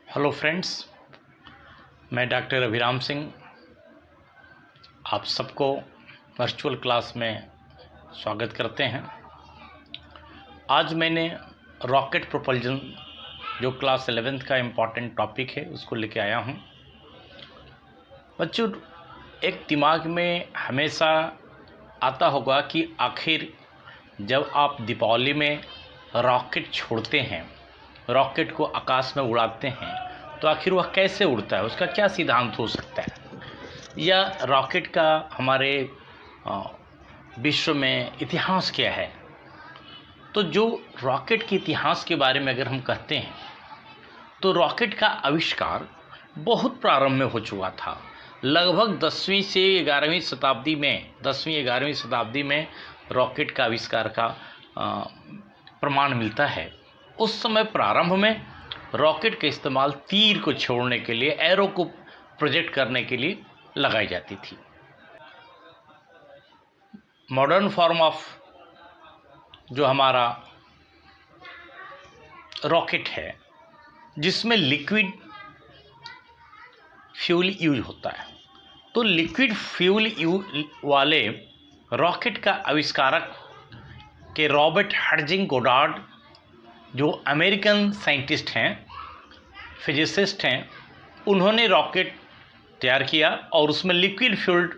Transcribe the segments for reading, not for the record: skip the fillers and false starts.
Hello friends, मैं doctor अभिराम सिंह आप सबको वर्चुअल क्लास में स्वागत करते हैं। आज मैंने रॉकेट प्रोपल्जन जो क्लास 11th का इम्पॉर्टेंट टॉपिक है उसको लेके आया हूं। बच्चों, एक दिमाग में हमेशा आता होगा कि आखिर जब आप दीपावली में रॉकेट छोड़ते हैं, रॉकेट को आकाश में उड़ाते हैं, तो आखिर वह कैसे उड़ता है, उसका क्या सिद्धांत हो सकता है, या रॉकेट का हमारे विश्व में इतिहास क्या है। तो जो रॉकेट के इतिहास के बारे में अगर हम कहते हैं तो रॉकेट का आविष्कार बहुत प्रारंभ में हो चुका था। लगभग 10वीं से 11वीं शताब्दी में 10वीं-11वीं शताब्दी में रॉकेट का आविष्कार का प्रमाण मिलता है। उस समय प्रारंभ में रॉकेट का इस्तेमाल तीर को छोड़ने के लिए, एरो को प्रोजेक्ट करने के लिए लगाई जाती थी। मॉडर्न फॉर्म ऑफ जो हमारा रॉकेट है जिसमें लिक्विड फ्यूल यूज होता है, तो लिक्विड फ्यूल वाले रॉकेट का आविष्कारक के रॉबर्ट हर्जिंग गोडार्ड, जो अमेरिकन साइंटिस्ट हैं, फिजिसिस्ट हैं, उन्होंने रॉकेट तैयार किया और उसमें लिक्विड फ्यूल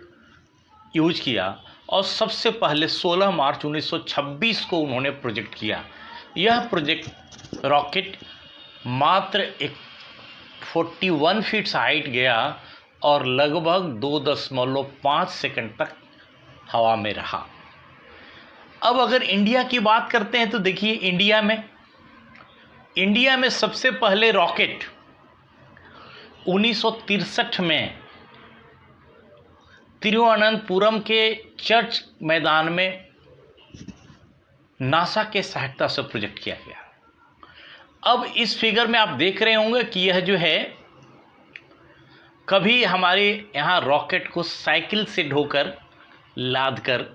यूज किया और सबसे पहले 16 मार्च 1926 को उन्होंने प्रोजेक्ट किया। यह प्रोजेक्ट रॉकेट मात्र 41 फीट हाइट गया और लगभग 2.5 सेकंड तक हवा में रहा। अब अगर इंडिया की बात करते हैं तो देखिए, इंडिया में सबसे पहले रॉकेट 1963 में तिरुवनंतपुरम के चर्च मैदान में नासा के सहायता से प्रोजेक्ट किया गया। अब इस फिगर में आप देख रहे होंगे कि यह जो है, कभी हमारे यहाँ रॉकेट को साइकिल से ढोकर लादकर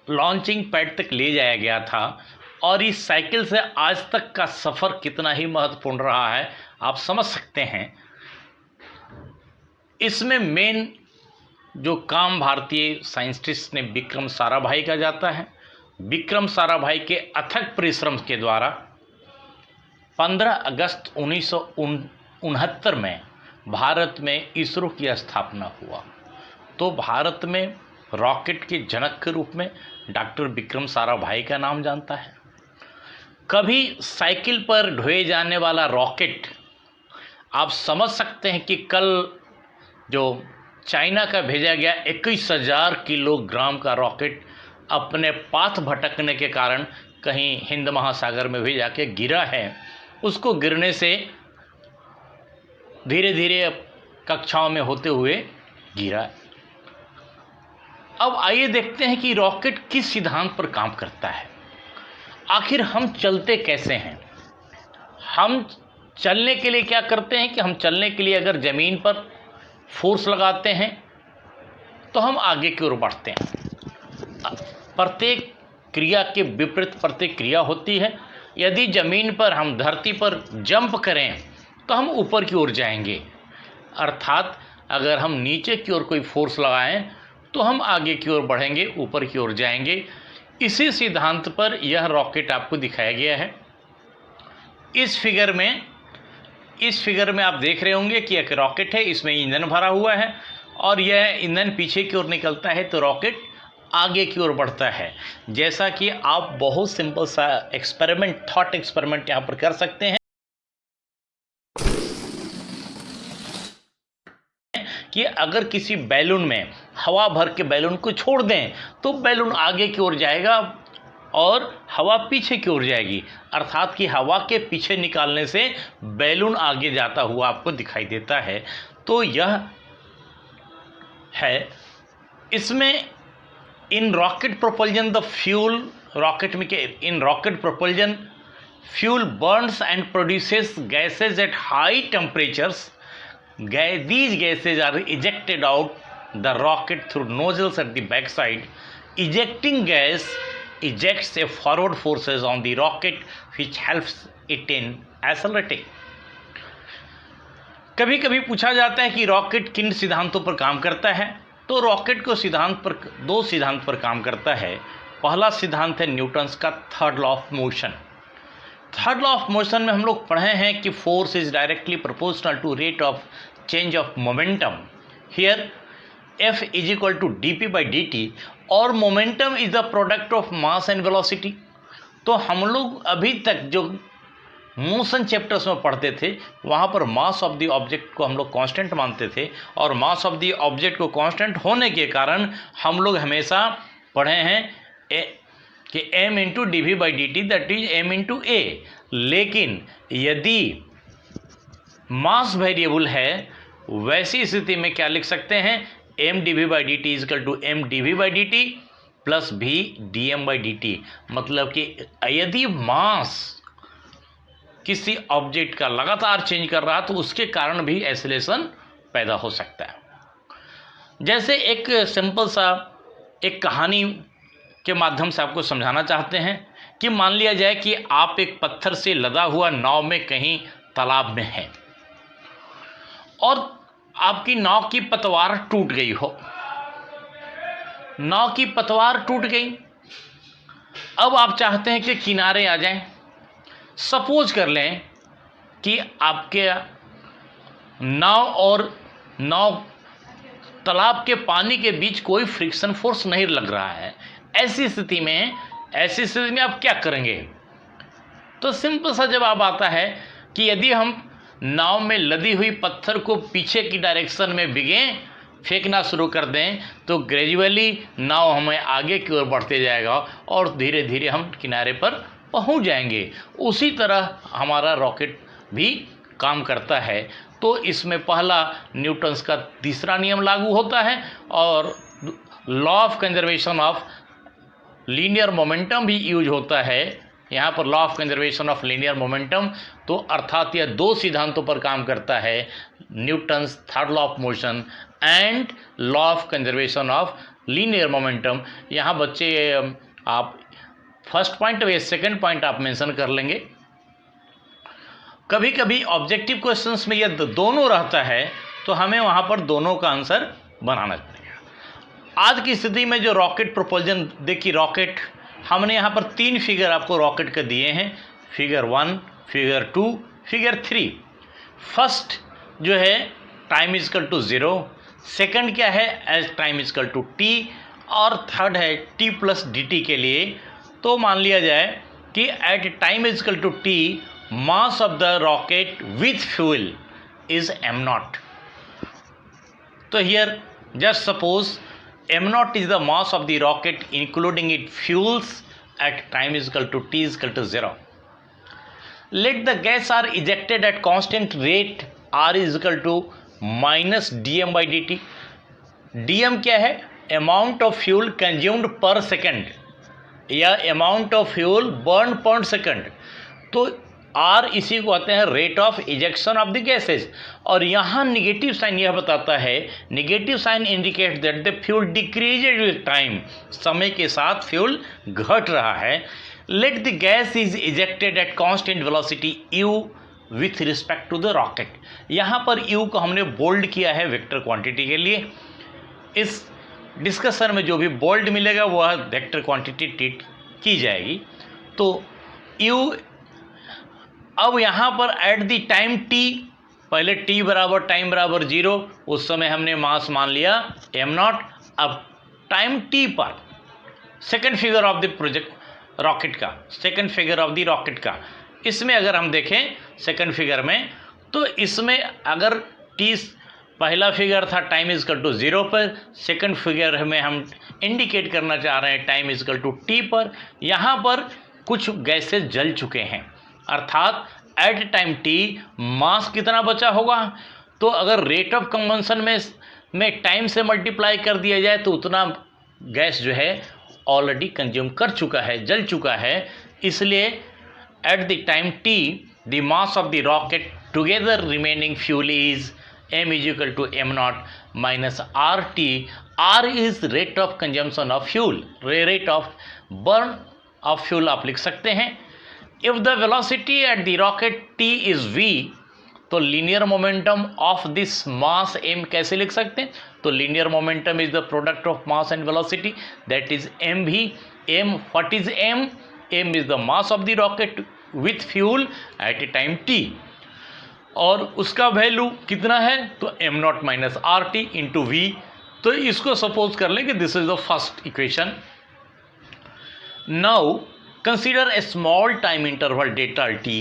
लॉन्चिंग पैड तक ले जाया गया था, और इस साइकिल से आज तक का सफ़र कितना ही महत्वपूर्ण रहा है आप समझ सकते हैं। इसमें मेन जो काम भारतीय साइंटिस्ट ने विक्रम साराभाई का जाता है। विक्रम साराभाई के अथक परिश्रम के द्वारा 15 अगस्त 1969 में भारत में इसरो की स्थापना हुआ। तो भारत में रॉकेट के जनक के रूप में डॉक्टर विक्रम साराभाई का नाम जानता है। कभी साइकिल पर ढोए जाने वाला रॉकेट, आप समझ सकते हैं कि कल जो चाइना का भेजा गया 21,000 किलोग्राम का रॉकेट अपने पाथ भटकने के कारण कहीं हिंद महासागर में भी जाके गिरा है। उसको गिरने से धीरे धीरे कक्षाओं में होते हुए गिरा। अब आइए देखते हैं कि रॉकेट किस सिद्धांत पर काम करता है। आखिर हम चलते कैसे हैं। हम चलने के लिए क्या करते हैं कि हम चलने के लिए अगर ज़मीन पर फोर्स लगाते हैं तो हम आगे की ओर बढ़ते हैं। प्रत्येक क्रिया के विपरीत प्रतिक्रिया होती है। यदि ज़मीन पर हम धरती पर जंप करें तो हम ऊपर की ओर जाएंगे, अर्थात अगर हम नीचे की ओर कोई फोर्स लगाएं तो हम आगे की ओर बढ़ेंगे, ऊपर की ओर जाएंगे। इसी सिद्धांत पर यह रॉकेट आपको दिखाया गया है। इस फिगर में आप देख रहे होंगे कि एक रॉकेट है, इसमें ईंधन भरा हुआ है और यह ईंधन पीछे की ओर निकलता है तो रॉकेट आगे की ओर बढ़ता है। जैसा कि आप बहुत सिंपल सा थॉट एक्सपेरिमेंट यहाँ पर कर सकते हैं कि अगर किसी बैलून में हवा भर के बैलून को छोड़ दें तो बैलून आगे की ओर जाएगा और हवा पीछे की ओर जाएगी, अर्थात कि हवा के पीछे निकालने से बैलून आगे जाता हुआ आपको दिखाई देता है। तो यह है इसमें in rocket propulsion the fuel in rocket propulsion fuel burns and produces gases at high temperatures. These gases are ejected out the rocket through nozzles at the backside. Ejecting gas ejects a forward forces on the rocket which helps it in accelerating. कभी कभी पूछा जाता है कि rocket किन सिद्धांतों पर काम करता है। तो रॉकेट को दो सिद्धांत पर काम करता है। पहला सिद्धांत है न्यूटन्स का third law of motion. Third law of motion में हम लोग पढ़े हैं कि force is directly proportional to rate of change of momentum. Here F is equal to dp/dt और momentum is the product of mass and velocity. तो हम लोग अभी तक जो मोशन चैप्टर्स में पढ़ते थे वहाँ पर मास ऑफ द ऑब्जेक्ट को हम लोग कांस्टेंट मानते थे, और मास ऑफ द ऑब्जेक्ट को कांस्टेंट होने के कारण हम लोग हमेशा पढ़े हैं कि m into dv/dt that is m into a। लेकिन यदि मास वेरिएबल है वैसी स्थिति में क्या लिख सकते हैं, m dv/dt is equal to m dv/dt plus v dm/dt। मतलब कि यदि मास किसी ऑब्जेक्ट का लगातार चेंज कर रहा तो उसके कारण भी एक्सेलरेशन पैदा हो सकता है। जैसे एक सिंपल सा एक कहानी के माध्यम से आपको समझाना चाहते हैं कि मान लिया जाए कि आप एक पत्थर से लदा हुआ नाव में कहीं तालाब में हैं और आपकी नाव की पतवार टूट गई हो। नाव की पतवार टूट गई, अब आप चाहते हैं कि किनारे आ जाएं। सपोज कर लें कि आपके नाव और नाव तालाब के पानी के बीच कोई फ्रिक्शन फोर्स नहीं लग रहा है। ऐसी स्थिति में आप क्या करेंगे? तो सिंपल सा जवाब आता है कि यदि हम नाव में लदी हुई पत्थर को पीछे की डायरेक्शन में बिगें फेंकना शुरू कर दें तो ग्रेजुअली नाव हमें आगे की ओर बढ़ते जाएगा और धीरे धीरे हम किनारे पर पहुंच जाएंगे। उसी तरह हमारा रॉकेट भी काम करता है। तो इसमें पहला न्यूटन्स का तीसरा नियम लागू होता है और law of conservation of linear momentum भी यूज होता है। यहाँ पर law of conservation of linear momentum, तो अर्थात यह दो सिद्धांतों पर काम करता है, Newton's third law of motion and law of conservation of linear momentum. यहाँ बच्चे आप फर्स्ट पॉइंट और सेकंड पॉइंट आप मेंशन कर लेंगे। कभी कभी ऑब्जेक्टिव क्वेश्चंस में ये दोनों रहता है तो हमें वहाँ पर दोनों का आंसर बनाना पड़ेगा। आज की स्थिति में जो रॉकेट प्रोपल्जन, देखिए रॉकेट हमने यहाँ पर 3 फिगर आपको रॉकेट के दिए हैं, फिगर 1, फिगर 2, फिगर 3। फर्स्ट जो है time is equal to 0, second क्या है as time is equal to t, और थर्ड है t प्लस dt के लिए। तो मान लिया जाए कि at time is equal to t mass of the rocket with fuel is m0। तो here just suppose m0 is the mass of the rocket including its fuels at time is equal to t is equal to 0. Let the gas are ejected at constant rate r is equal to minus dm/dt. dm क्या है? Amount of fuel consumed per second या amount of fuel burn per second. तो आर इसी को कहते हैं rate of ejection of the gases. और यहाँ निगेटिव साइन यह बताता है, negative sign indicate that the fuel decreases with time, समय के साथ फ्यूल घट रहा है। Let the gas is ejected at constant velocity u with respect to the rocket. यहाँ पर u को हमने बोल्ड किया है वेक्टर क्वांटिटी के लिए। इस डिस्कशन में जो भी बोल्ड मिलेगा वह वेक्टर क्वांटिटी ट्रीट की जाएगी। तो u अब यहाँ पर एट द टाइम t, पहले t बराबर टाइम बराबर 0, उस समय हमने मास मान लिया m0। अब टाइम t पर second figure of the project rocket का, second figure of the rocket का, इसमें अगर हम देखें सेकंड फिगर में तो इसमें अगर t पहला फिगर था टाइम इज इक्वल टू 0 पर, सेकंड फिगर में हम इंडिकेट करना चाह रहे हैं time is equal to t पर। यहाँ पर कुछ गैसेस जल चुके हैं, अर्थात एट टाइम t मास कितना बचा होगा। तो अगर रेट ऑफ कंबंशन में टाइम से मल्टीप्लाई कर दिया जाए तो उतना गैस जो है ऑलरेडी कंज्यूम कर चुका है, जल चुका है। इसलिए at the time t the mass of the rocket together remaining fuel is m is equal to m0 minus RT. R is rate of consumption of fuel, rate of burn of fuel आप लिख सकते हैं। If the velocity at the rocket t is v, तो linear momentum of this mass m कैसे लिख सकते हैं? तो linear momentum is the product of mass and velocity, that is m भी। m what is m? m is the mass of the rocket with fuel at a time t, और उसका value कितना है? तो m naught minus R T into V. तो इसको suppose कर लें कि this is the first equation. Now consider a small time interval delta t.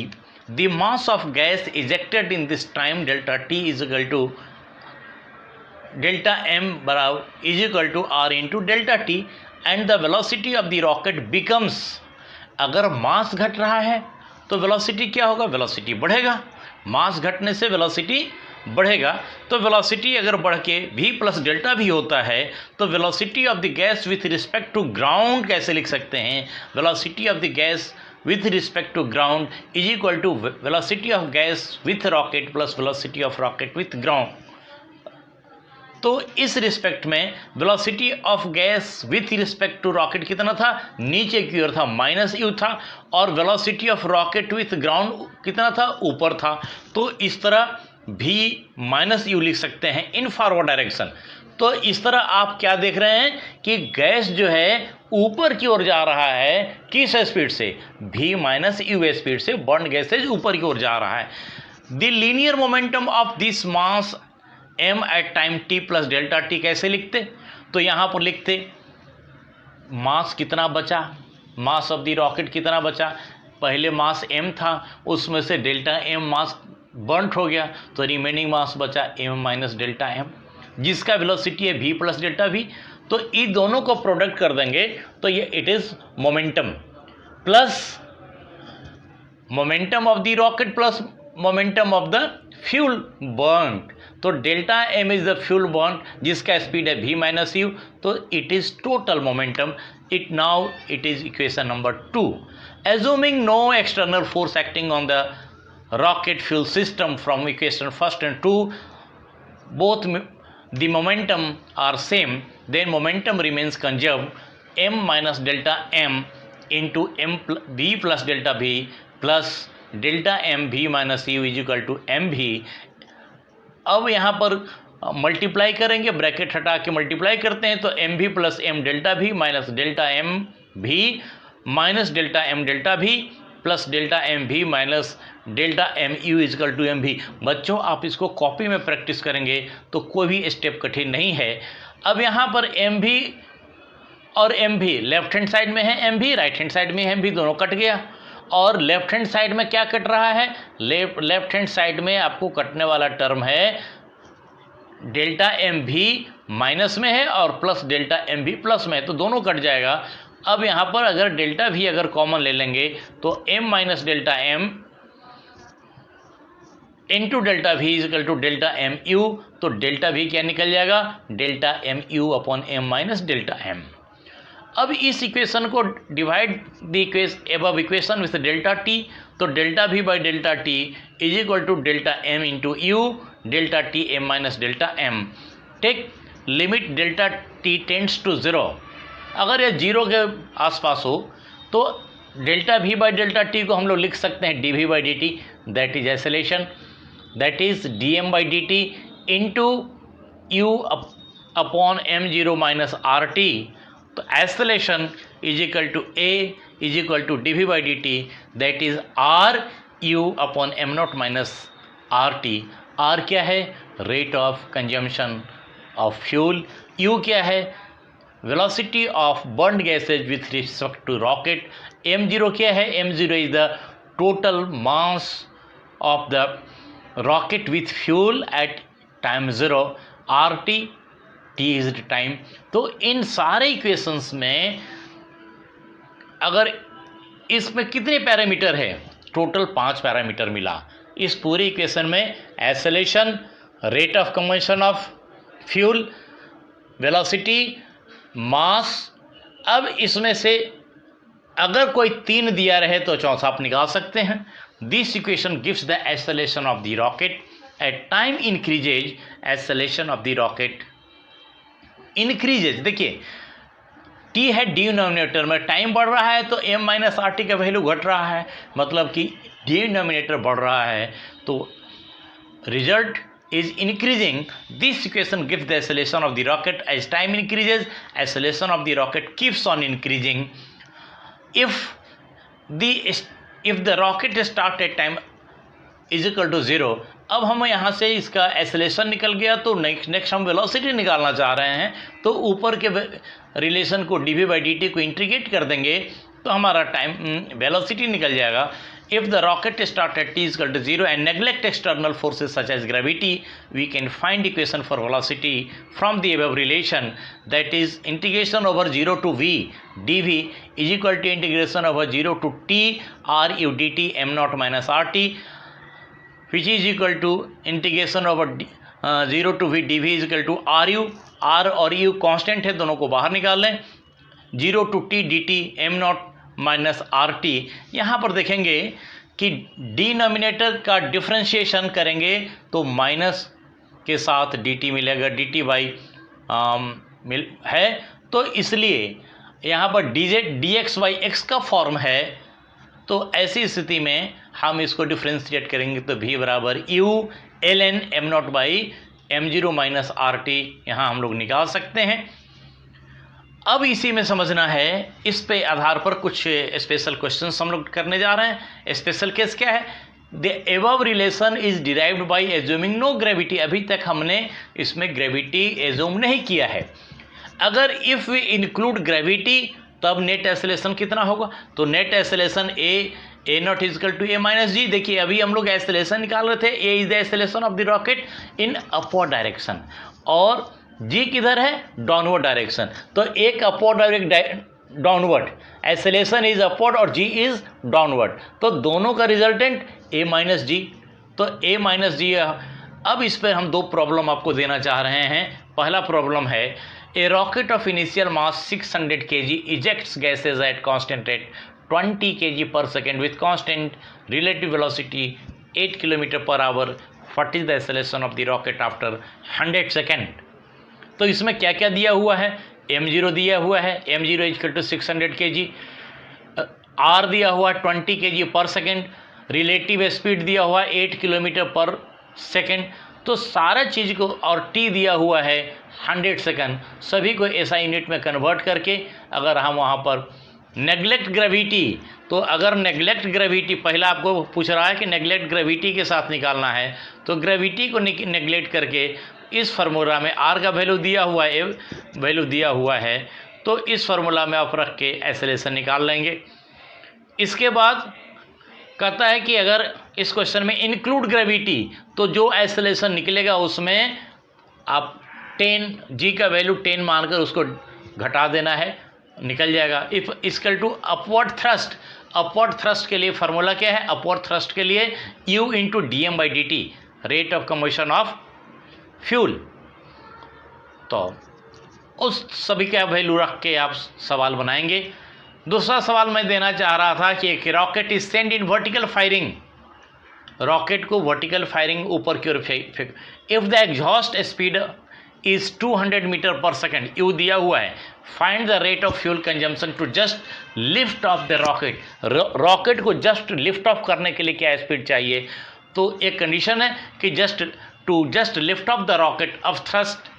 The mass of gas ejected in this time delta t is equal to delta m बराबर is equal to r into delta t, and the velocity of the rocket becomes, अगर मास घट रहा है तो velocity क्या होगा? Velocity बढ़ेगा। मास घटने से वेलोसिटी बढ़ेगा, तो वेलोसिटी अगर बढ़ के v प्लस डेल्टा भी होता है तो velocity of the gas with respect to ground कैसे लिख सकते हैं? Velocity of the gas with respect to ground is equal to velocity of gas with rocket plus velocity of rocket with ground। तो इस रिस्पेक्ट में velocity of gas with respect to rocket कितना था? नीचे की ओर था, माइनस यू था, और velocity of rocket with ground कितना था? ऊपर था। तो इस तरह भी माइनस यू लिख सकते हैं इन फॉरवर्ड डायरेक्शन। तो इस तरह आप क्या देख रहे हैं कि गैस जो है ऊपर की ओर जा रहा है, किस स्पीड से? v माइनस यू स्पीड से बर्न गैसेज ऊपर की ओर जा रहा है। The linear momentum of this mass m at time t plus delta t कैसे लिखते? तो यहाँ पर लिखते मास कितना बचा, मास ऑफ द रॉकेट कितना बचा? पहले मास m था, उसमें से डेल्टा m मास बर्न हो गया, तो रिमेनिंग मास बचा m माइनस डेल्टा m, जिसका वेलोसिटी है v प्लस डेल्टा v। तो इन दोनों को प्रोडक्ट कर देंगे तो ये it is momentum plus momentum of the rocket plus momentum of the fuel burn. तो delta m is the fuel burn जिसका स्पीड है v माइनस यू, तो it is total momentum. It now it is equation number 2। Assuming no external force acting on the rocket fuel system from equation first and 2, both the momentum are same, then momentum remains conserved m minus delta m into v plus delta v plus delta m v minus u is equal to mv। अब यहाँ पर multiply करेंगे, bracket हटा के multiply करते हैं, तो mv plus m delta v minus delta m v minus delta m delta v plus delta M V minus delta M U equal to M V. बच्चों आप इसको कॉपी में प्रैक्टिस करेंगे तो कोई भी स्टेप कठिन नहीं है। अब यहाँ पर एम भी और एम भी लेफ्ट हैंड साइड में है, एम भी राइट हैंड साइड में एम भी, दोनों कट गया। और लेफ्ट हैंड साइड में क्या कट रहा है? लेफ्ट हैंड साइड में आपको कटने वाला टर्म है डेल्टा एम भी माइनस में है और प्लस डेल्टा एम भी प्लस में है, तो दोनों कट जाएगा। अब यहाँ पर अगर डेल्टा भी अगर कॉमन ले लेंगे तो m minus delta m into delta V is equal to delta M U, तो डेल्टा वी क्या निकल जाएगा? Delta M U upon m minus delta m। अब इस इक्वेशन को divide the above equation with delta t, तो delta V by delta t is equal to delta m into U delta t m minus delta m। Take limit delta t tends to 0, अगर ये 0 के आसपास हो तो delta V by delta T को हम लोग लिख सकते हैं D V by D T, that is acceleration, that is D M by D T into U upon M zero minus R T. तो acceleration is equal to A is equal to D V by D T, that is R U upon M not minus R T. R क्या है? Rate of consumption of fuel. You क्या है? Velocity of burn gases with respect to rocket. m0 क्या है? m0 is the total mass of the rocket with fuel at time 0, rt t is the time. तो इन सारे equations में अगर इसमें कितने पैरामीटर है? टोटल 5 पैरामीटर मिला इस पूरी इक्वेशन में। Acceleration, rate of combustion of fuel, velocity, mass. अब इसमें से अगर कोई 3 दिया रहे तो चौथा आप निकाल सकते हैं। This equation gives the acceleration of the rocket at time increases, acceleration of the rocket increases. देखिए टी है डिनोमिनेटर में, टाइम बढ़ रहा है तो m माइनस आर टी का वैल्यू घट रहा है, मतलब कि डिनोमिनेटर बढ़ रहा है तो result is increasing, this equation gives the acceleration of the rocket. As time increases, acceleration of the rocket keeps on increasing. If the rocket start at time is equal to 0, अब हम यहाँ से इसका acceleration निकल गया तो next हम velocity निकालना चाह रहे हैं, तो ऊपर के रिलेशन को dv/dt को इंटीग्रेट कर देंगे तो हमारा टाइम वेलोसिटी निकल जाएगा. If the rocket start at t is equal to 0 and neglect external forces such as gravity, we can find equation for velocity from the above relation, that is integration over 0 to v dv is equal to integration over 0 to t ru dt m0 minus rt, which is equal to integration over 0 to v dv is equal to ru. r और u constant है, दोनों को बाहर निकाल लें. 0 to t dt m0 minus R T. यहाँ पर देखेंगे कि डिनोमिनेटर का डिफ्रेंशिएशन करेंगे तो माइनस के साथ डी टी मिलेगा, डी टी बाई है, तो इसलिए यहाँ पर डी एक्स बाई एक्स का फॉर्म है. तो ऐसी स्थिति में हम इसको डिफ्रेंशिएट करेंगे तो v बराबर U L N M naught by M zero minus R T यहाँ हम लोग निकाल सकते हैं. अब इसी में समझना है, इस पे आधार पर कुछ स्पेशल क्वेश्चंस हम लोग करने जा रहे हैं. स्पेशल केस क्या है? The above relation is derived by assuming no gravity. अभी तक हमने इसमें ग्रेविटी एज्यूम नहीं किया है. अगर इफ़ वी इंक्लूड ग्रेविटी तब नेट एक्सेलरेशन कितना होगा? तो net acceleration A not equal to A minus G. देखिए अभी हम लोग एक्सेलरेशन निकाल रहे थे, A is the acceleration of the rocket in upward direction और जी किधर है? Downward direction. तो एक अपवर्ड और एक डाउनवर्ड, एक्सेलरेशन इज अपवर्ड और जी इज डाउनवर्ड, तो दोनों का रिजल्टेंट ए माइनस जी. तो ए माइनस जी. अब इस पर हम दो प्रॉब्लम आपको देना चाह रहे हैं. पहला प्रॉब्लम है, A rocket of initial mass 600 kg ejects gases at constant rate 20 kg per second with constant relative velocity 8 km/h. What is the acceleration of the rocket after 100 second? तो इसमें क्या क्या दिया हुआ है? m0 दिया हुआ है, m0 equal to 600 kg, r दिया हुआ है 20 kg per second, relative speed दिया हुआ है 8 km/s. तो सारा चीज़ को, और t दिया हुआ है 100 सेकेंड. सभी को ऐसा यूनिट में कन्वर्ट करके अगर हम वहाँ पर नेग्लेक्ट ग्रेविटी, तो अगर नेग्लेक्ट ग्रेविटी, पहला आपको पूछ रहा है कि नेग्लेक्ट ग्रेविटी के साथ निकालना है, तो ग्रेविटी को नेग्लेक्ट करके इस फार्मूला में r का वैल्यू दिया हुआ है, वैल्यू दिया हुआ है, तो इस फार्मूला में आप रख के एक्सेलरेशन निकाल लेंगे. इसके बाद कहता है कि अगर इस क्वेश्चन में इंक्लूड ग्रेविटी, तो जो एक्सेलरेशन निकलेगा उसमें आप 10 जी का वैल्यू 10 मानकर उसको घटा देना है, निकल जाएगा. If equal to upward thrust. Upward thrust के लिए फार्मूला क्या है? अपवर्ड थ्रस्ट के लिए u into D M by D T, rate of combustion of fuel. तो उस सभी का वैल्यू रख के आप सवाल बनाएंगे. दूसरा सवाल मैं देना चाह रहा था कि एक rocket is send in vertical firing. Rocket को वर्टिकल फायरिंग ऊपर की ओर फेंक. If the exhaust speed is 200 metre per second, U दिया हुआ है. Find the rate of fuel consumption to just lift off the rocket. Rocket को just lift off करने के लिए क्या स्पीड चाहिए? तो एक कंडीशन है कि just lift off the rocket of thrust.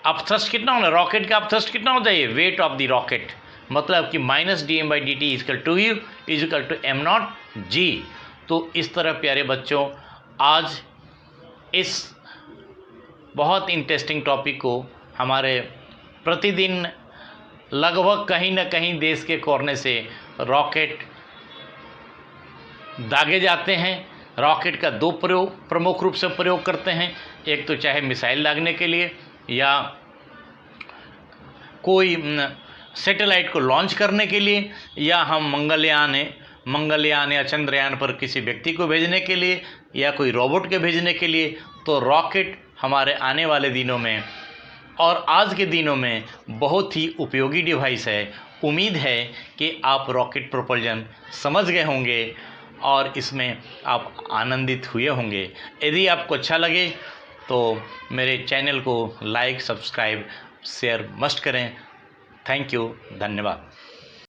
अब थ्रस्ट कितना होना? रॉकेट का अब थ्रस्ट कितना होता है? वेट ऑफ द रॉकेट, मतलब कि minus D M by D T equal to U equal to M not G. तो इस तरह प्यारे बच्चों, आज इस बहुत इंटरेस्टिंग टॉपिक को हमारे प्रतिदिन लगभग कहीं ना कहीं देश के कोने से रॉकेट दागे जाते हैं. रॉकेट का दो प्रमुख रूप से प्रयोग करते हैं. एक तो चाहे मिसाइल दागने के लिए या कोई सैटेलाइट को लॉन्च करने के लिए, या हम मंगलयान या चंद्रयान पर किसी व्यक्ति को भेजने के लिए, या कोई रोबोट के भेजने के लिए. तो रॉकेट हमारे आने वाले दिनों में और आज के दिनों में बहुत ही उपयोगी डिवाइस है. उम्मीद है कि आप रॉकेट प्रोपल्जन समझ गए होंगे और इसमें आप आनंदित हुए होंगे. यदि आपको अच्छा लगे तो मेरे चैनल को लाइक, सब्सक्राइब, शेयर मस्ट करें. थैंक यू, धन्यवाद.